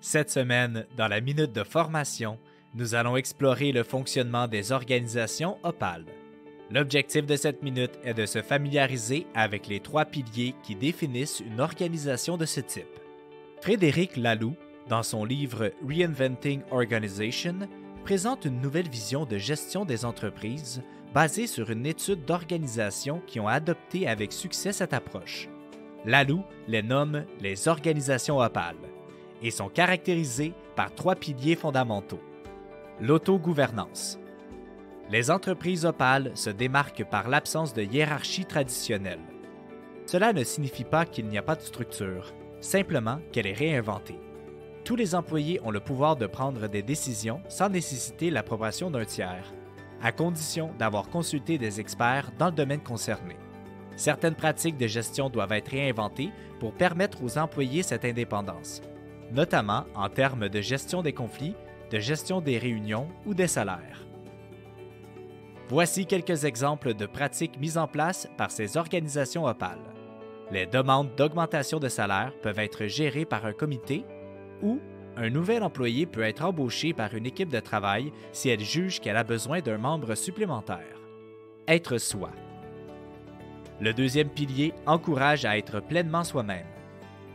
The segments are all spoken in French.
Cette semaine, dans la minute de formation, nous allons explorer le fonctionnement des organisations Opale. L'objectif de cette minute est de se familiariser avec les 3 piliers qui définissent une organisation de ce type. Frédéric Laloux, dans son livre Reinventing Organization, présente une nouvelle vision de gestion des entreprises basée sur une étude d'organisations qui ont adopté avec succès cette approche. Laloux les nomme les organisations Opale et sont caractérisées par 3 piliers fondamentaux. L'autogouvernance. Les entreprises Opale se démarquent par l'absence de hiérarchie traditionnelle. Cela ne signifie pas qu'il n'y a pas de structure, simplement qu'elle est réinventée. Tous les employés ont le pouvoir de prendre des décisions sans nécessiter l'approbation d'un tiers, à condition d'avoir consulté des experts dans le domaine concerné. Certaines pratiques de gestion doivent être réinventées pour permettre aux employés cette indépendance, notamment en termes de gestion des conflits, de gestion des réunions ou des salaires. Voici quelques exemples de pratiques mises en place par ces organisations Opale. Les demandes d'augmentation de salaire peuvent être gérées par un comité ou un nouvel employé peut être embauché par une équipe de travail si elle juge qu'elle a besoin d'un membre supplémentaire. Être soi. Le deuxième pilier encourage à être pleinement soi-même.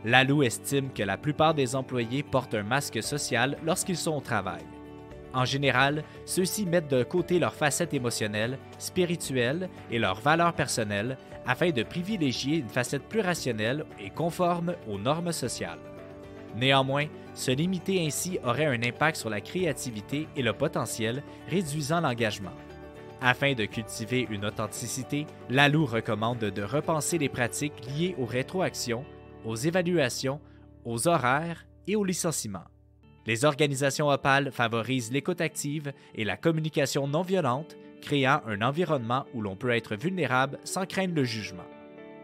Laloux estime que la plupart des employés portent un masque social lorsqu'ils sont au travail. En général, ceux-ci mettent de côté leurs facettes émotionnelles, spirituelles et leurs valeurs personnelles afin de privilégier une facette plus rationnelle et conforme aux normes sociales. Néanmoins, se limiter ainsi aurait un impact sur la créativité et le potentiel, réduisant l'engagement. Afin de cultiver une authenticité, Laloux recommande de repenser les pratiques liées aux rétroactions, aux évaluations, aux horaires et aux licenciements. Les organisations Opale favorisent l'écoute active et la communication non violente, créant un environnement où l'on peut être vulnérable sans craindre le jugement.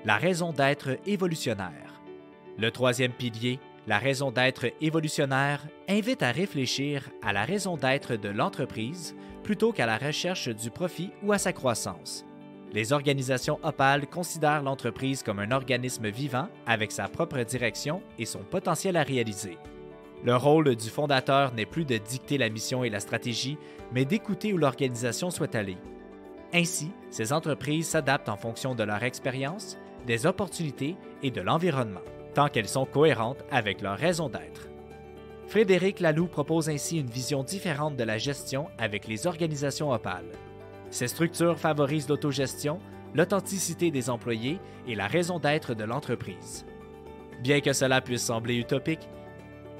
La raison d'être évolutionnaire. Le troisième pilier, la raison d'être évolutionnaire, invite à réfléchir à la raison d'être de l'entreprise plutôt qu'à la recherche du profit ou à sa croissance. Les organisations Opale considèrent l'entreprise comme un organisme vivant avec sa propre direction et son potentiel à réaliser. Le rôle du fondateur n'est plus de dicter la mission et la stratégie, mais d'écouter où l'organisation souhaite aller. Ainsi, ces entreprises s'adaptent en fonction de leur expérience, des opportunités et de l'environnement, tant qu'elles sont cohérentes avec leur raison d'être. Frédéric Laloux propose ainsi une vision différente de la gestion avec les organisations Opale. Ces structures favorisent l'autogestion, l'authenticité des employés et la raison d'être de l'entreprise. Bien que cela puisse sembler utopique,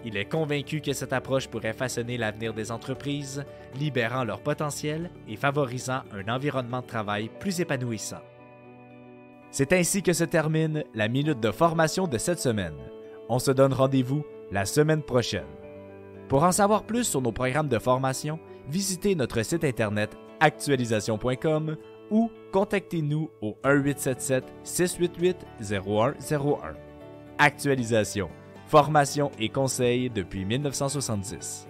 il est convaincu que cette approche pourrait façonner l'avenir des entreprises, libérant leur potentiel et favorisant un environnement de travail plus épanouissant. C'est ainsi que se termine la minute de formation de cette semaine. On se donne rendez-vous la semaine prochaine. Pour en savoir plus sur nos programmes de formation, visitez notre site internet actualisation.com ou contactez-nous au 1-877-688-0101. Actualisation, formation et conseils depuis 1970.